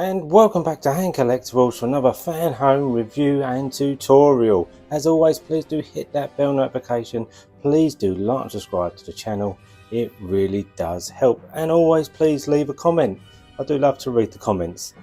And welcome back to Hand Collectibles for another Fanhome review and tutorial. As always, please do hit that bell notification. Please do like and subscribe to the channel. It really does help. And always please leave a comment. I do love to read the comments.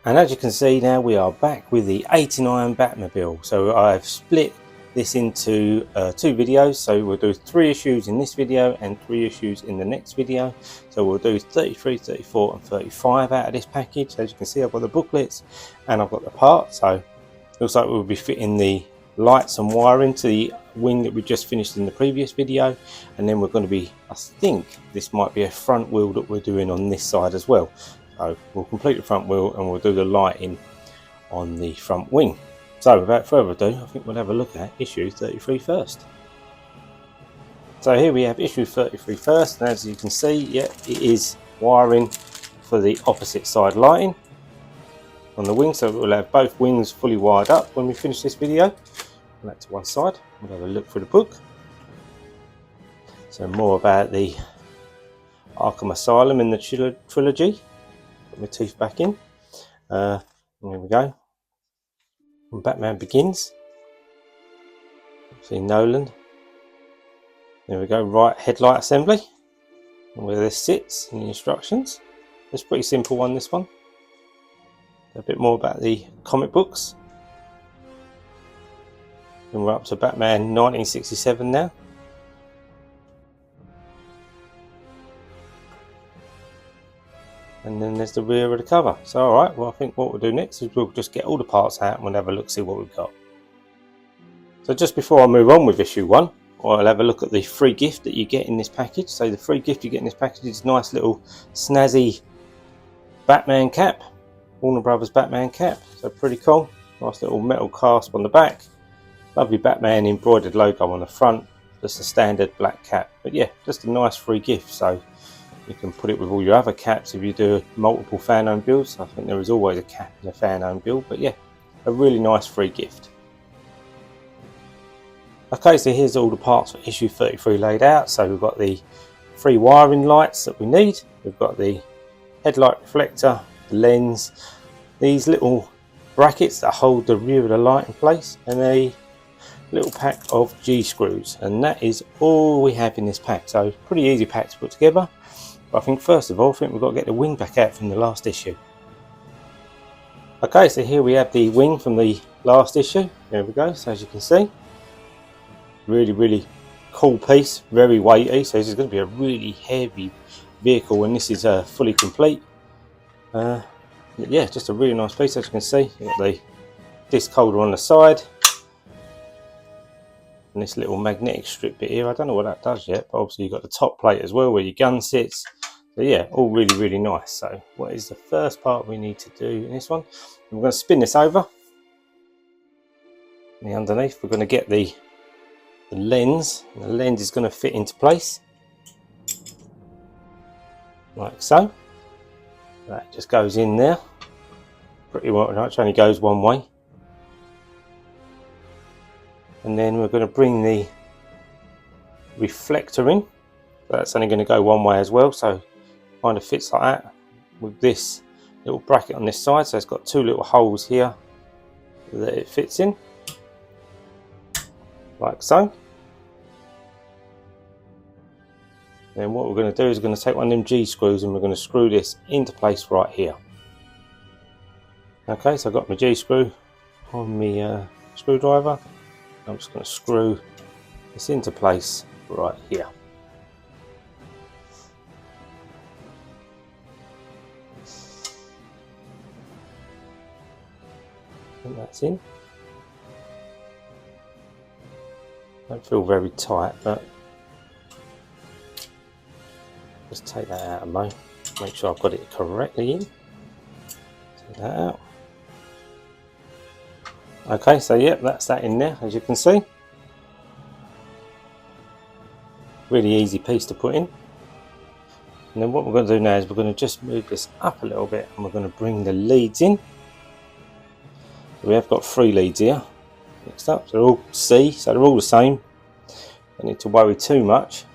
And as you can see now, we are back with the 89 Batmobile. So I've split this into two videos, so we'll do 3 issues in this video and 3 issues in the next video. So we'll do 33, 34 and 35 out of this package. As you can see, I've got the booklets and I've got the parts. So it looks like we'll be fitting the lights and wiring to the wing that we just finished in the previous video, and then we're going to be, I think this might be a front wheel that we're doing on this side as well. So we'll complete the front wheel and we'll do the lighting on the front wing. So without further ado, I think we'll have a look at issue 33 first. So here we have issue 33 first, and as you can see, yeah, it is wiring for the opposite side lighting on the wing. So we'll have both wings fully wired up when we finish this video. And that's to one side. We'll have a look through the book. So more about the Arkham Asylum in the trilogy. Put my teeth back in. There we go. When Batman Begins. See Nolan. There we go, right headlight assembly. And where this sits in the instructions. It's a pretty simple one, this one. A bit more about the comic books. And we're up to Batman 1967 now. And then there's the rear of the cover. So alright, well I think what we'll do next is we'll just get all the parts out and we'll have a look, see what we've got. So just before I move on with issue 1, I'll have a look at the free gift that you get in this package. So the free gift you get in this package is a nice little snazzy Batman cap. Warner Brothers Batman cap. So pretty cool. Nice little metal clasp on the back. Lovely Batman embroidered logo on the front. Just a standard black cap. But yeah, just a nice free gift. So you can put it with all your other caps if you do multiple Fanhome builds. I think there is always a cap in a Fanhome build, but yeah, a really nice free gift. Okay, so here's all the parts for issue 33 laid out. So we've got the 3 wiring lights that we need. We've got the headlight reflector, the lens, these little brackets that hold the rear of the light in place, and a little pack of G-screws. And that is all we have in this pack. So pretty easy pack to put together. I think first of all, we've got to get the wing back out from the last issue. Okay, so here we have the wing from the last issue. There we go. So as you can see, really cool piece, very weighty. So this is going to be a really heavy vehicle when this is fully complete. Yeah, just a really nice piece. As you can see, you've got the disc holder on the side. And this little magnetic strip bit here, I don't know what that does yet, but obviously you've got the top plate as well where your gun sits. So yeah, all really nice. So what is the first part we need to do in this one? We're going to spin this over. And underneath we're going to get the lens. And the lens is going to fit into place. Like so. That just goes in there. Pretty well, it only goes one way. And then we're going to bring the reflector in. That's only going to go one way as well, so kind of fits like that with this little bracket on this side. So it's got 2 little holes here that it fits in, like so. Then what we're going to do is we're going to take one of them G screws and we're going to screw this into place right here. Okay, so I've got my G screw on my screwdriver. I'm just going to screw this into place right here. And that's in. Don't feel very tight, but just take that out of mine. Make sure I've got it correctly in. Take that out. Okay, so yep, that's that in there, as you can see. Really easy piece to put in. And then what we're going to do now is we're going to just move this up a little bit and we're going to bring the leads in. We have got 3 leads here mixed up. They're all C, so they're all the same. Don't need to worry too much.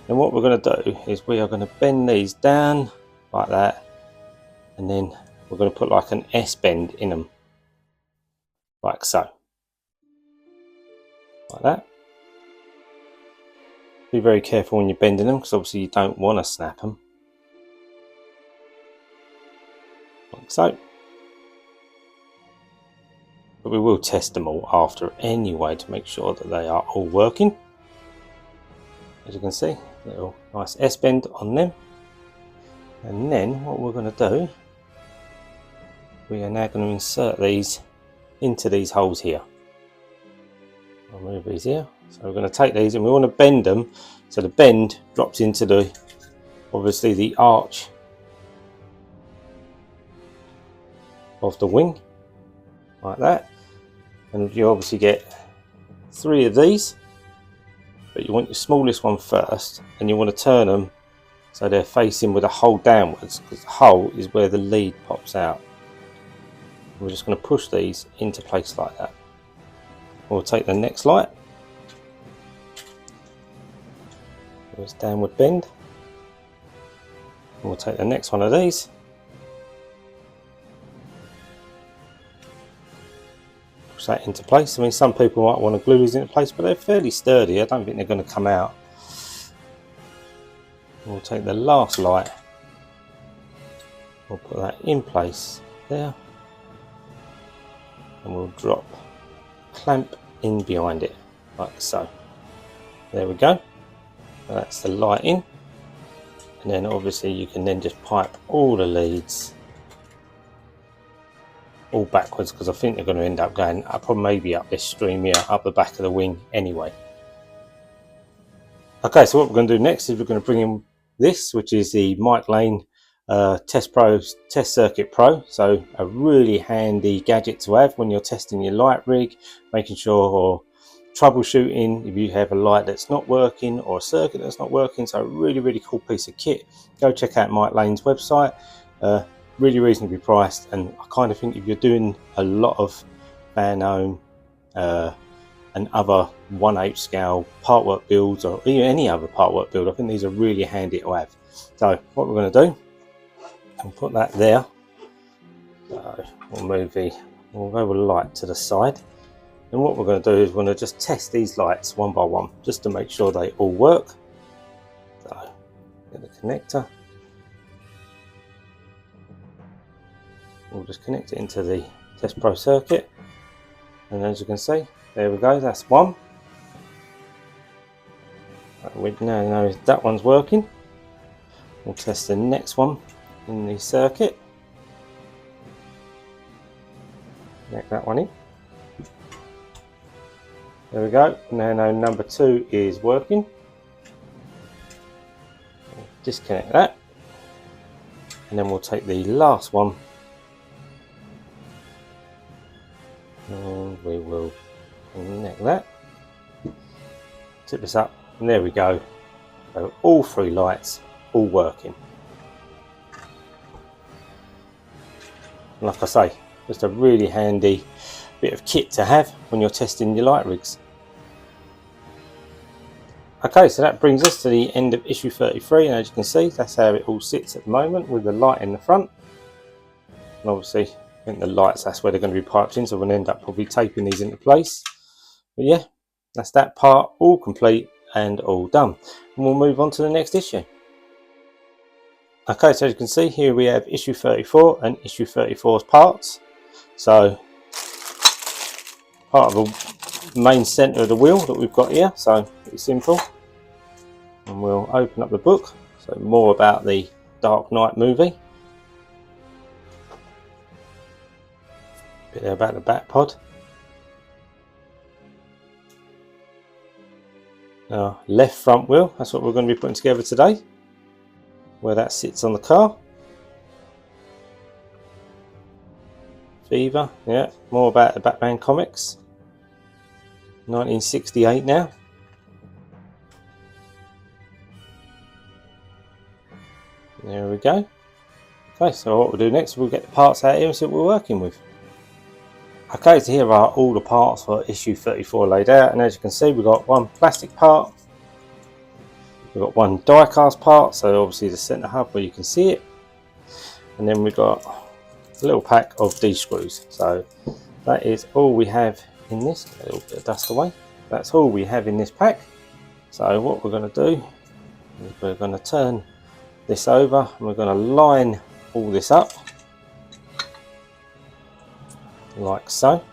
And what we're going to do is we are going to bend these down like that and then we're going to put like an S bend in them, like so, like that. Be very careful when you're bending them, because obviously you don't want to snap them, like so. But we will test them all after anyway to make sure that they are all working. As you can see, little nice S bend on them. And then what we're going to do, we are now going to insert these into these holes here. I'll move these here. So we're going to take these and we want to bend them so the bend drops into the, obviously, the arch of the wing, like that. And you obviously get 3 of these, but you want your smallest one first, and you want to turn them so they're facing with a hole downwards, because the hole is where the lead pops out. We're just going to push these into place like that. We'll take the next light, this downward bend, and we'll take the next one of these, push that into place. I mean, some people might want to glue these into place, but they're fairly sturdy. I don't think they're going to come out. We'll take the last light, we'll put that in place there, and we'll drop, clamp in behind it, like so. There we go. So that's the light in, and then obviously you can then just pipe all the leads all backwards, because I think they're going to end up going up, or maybe up this stream here, up the back of the wing anyway. Okay, so what we're going to do next is we're going to bring in this, which is the Mike Lane Test Circuit Pro. So a really handy gadget to have when you're testing your light rig, making sure, or troubleshooting if you have a light that's not working or a circuit that's not working. So a really cool piece of kit. Go check out Mike Lane's website. Really reasonably priced, and I kind of think if you're doing a lot of Fanhome and other 1/8 scale part work builds, or even any other part work build, I think these are really handy to have. So what we're going to do, we'll put that there. So we'll go with the light to the side, and what we're going to do is we're going to just test these lights one by one, just to make sure they all work. So get the connector, we'll just connect it into the Test Pro circuit, and as you can see, there we go, that's one. We now know that one's working. We'll test the next one in the circuit. Connect that one in. There we go. Now number 2 is working. Disconnect that, and then we'll take the last one, and we will connect that. Tip this up, and there we go. So all 3 lights all working. Like I say, just a really handy bit of kit to have when you're testing your light rigs. Okay, so that brings us to the end of issue 33, and as you can see, that's how it all sits at the moment, with the light in the front. And obviously, I think the lights, that's where they're going to be piped in, so we'll end up probably taping these into place. But yeah, that's that part all complete and all done. And we'll move on to the next issue. Okay, so as you can see, here we have issue 34 and issue 34's parts. So part of the main centre of the wheel that we've got here, so pretty simple. And we'll open up the book, so more about the Dark Knight movie. A bit there about the bat pod. Now, left front wheel, that's what we're going to be putting together today, where that sits on the car. Fever, yeah, more about the Batman comics. 1968 now. There we go. Okay, so what we'll do next, we'll get the parts out here and see what we're working with. Okay, so here are all the parts for issue 34 laid out, and as you can see, we've got one plastic part, we've got one die cast part, so obviously the centre hub where you can see it, and then we've got a little pack of D screws. So that is all we have in this. Get a little bit of dust away. That's all we have in this pack. So what we're going to do is we're going to turn this over and we're going to line all this up like so.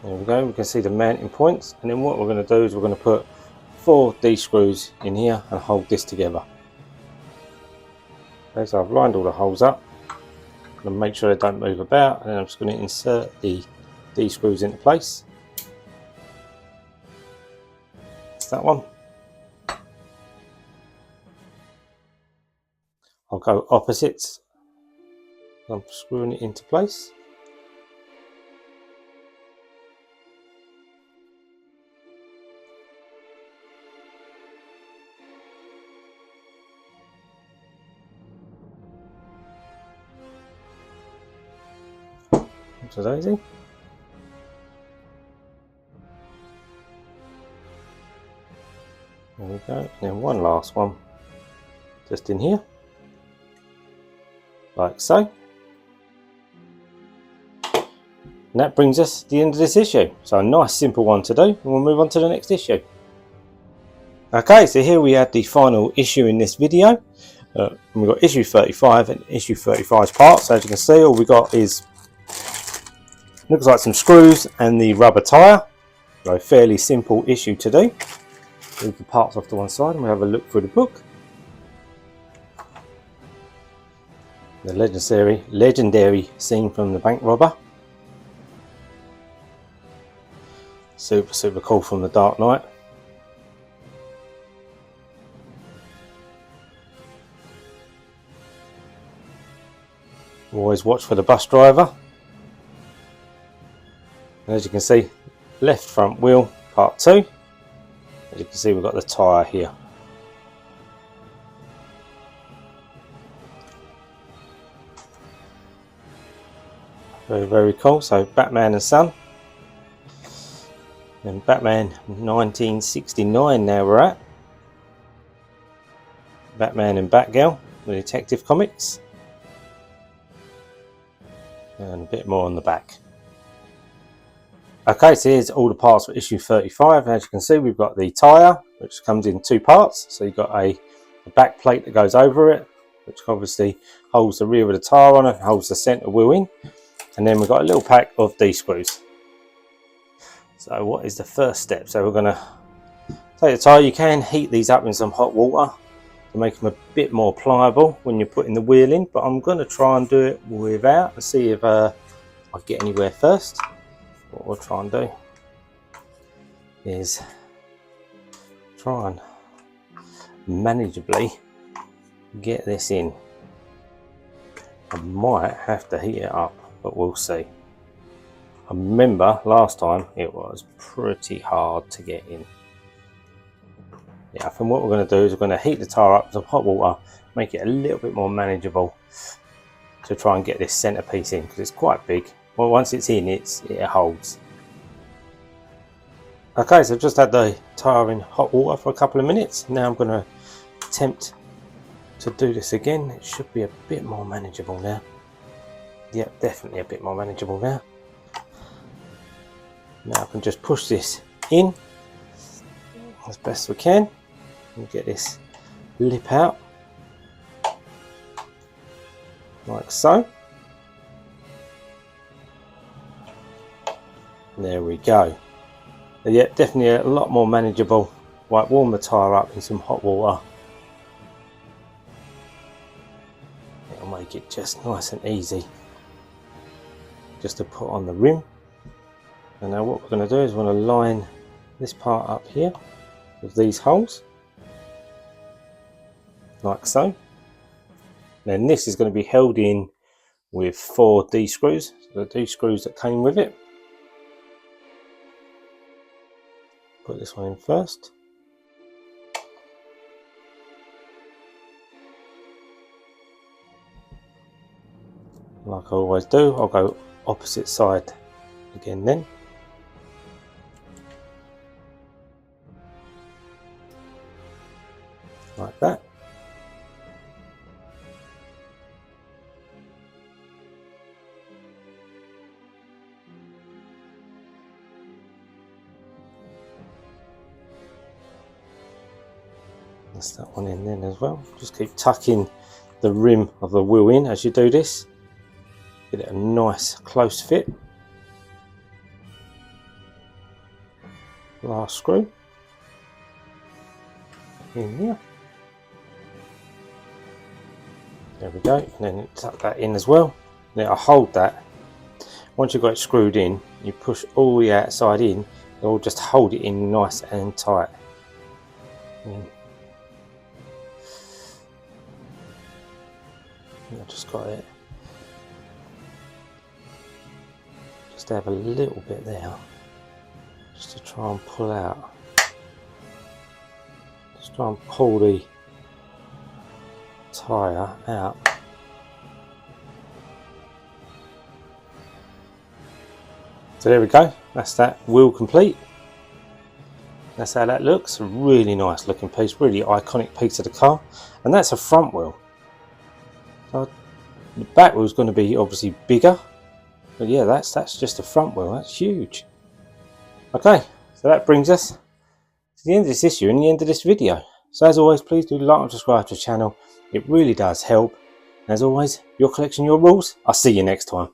There we go, we can see the mounting points, and then what we're going to do is we're going to put 4 D screws in here and hold this together. Okay, so I've lined all the holes up and make sure they don't move about, and then I'm just going to insert the D screws into place. That's that one. I'll go opposites. I'm screwing it into place. To daisy. There we go, and then one last one just in here, like so. And that brings us to the end of this issue. So a nice simple one to do, and we'll move on to the next issue. Okay, so here we have the final issue in this video. We've got issue 35 and issue 35's parts. So as you can see, all we got is, looks like some screws and the rubber tyre. So fairly simple issue to do. Leave the parts off to one side and we'll have a look through the book. The legendary scene from the bank robber. Super cool from the Dark Knight. Always watch for the bus driver. And as you can see, left front wheel, part 2. As you can see, we've got the tyre here. Very cool. So Batman and Son. And Batman 1969 now we're at. Batman and Batgirl, the Detective Comics. And a bit more on the back. Okay, so here's all the parts for issue 35. As you can see, we've got the tyre, which comes in 2 parts. So you've got a back plate that goes over it, which obviously holds the rear of the tyre on and holds the centre wheel in. And then we've got a little pack of D screws. So what is the first step? So we're going to take the tyre. You can heat these up in some hot water to make them a bit more pliable when you're putting the wheel in, but I'm going to try and do it without and see if I get anywhere first. What we'll try and do is try and manageably get this in. I might have to heat it up, but we'll see. I remember last time it was pretty hard to get in. Yeah, I think what we're going to do is we're going to heat the tyre up with some hot water, make it a little bit more manageable to try and get this centrepiece in, because it's quite big. Well, once it's in, it holds. Okay, so I've just had the tyre in hot water for a couple of minutes. Now I'm going to attempt to do this again. It should be a bit more manageable now. Yep, definitely a bit more manageable now. Now I can just push this in as best we can and get this lip out like so. There we go. But yeah, definitely a lot more manageable. Right, warm the tyre up in some hot water. It'll make it just nice and easy just to put on the rim. And now what we're going to do is we're going to line this part up here with these holes, like so. Then this is going to be held in with 4 D screws, so the D screws that came with it. Put this one in first. Like I always do, I'll go opposite side again then. Like that. That's that one in then as well. Just keep tucking the rim of the wheel in as you do this. Get it a nice close fit. Last screw in here. There we go, and then tuck that in as well. Now I'll hold that. Once you've got it screwed in, you push all the outside in, it'll just hold it in nice and tight. I just got it. Just have a little bit there, just to try and pull out. Just try and pull the tyre out. So there we go, that's that wheel complete. That's how that looks. A really nice looking piece, really iconic piece of the car. And that's a front wheel. So the back wheel is going to be obviously bigger, but yeah, that's just a front wheel. That's huge. Okay, so that brings us to the end of this issue and the end of this video. So as always, please do like and subscribe to the channel. It really does help. As always, your collection, your rules. I'll see you next time.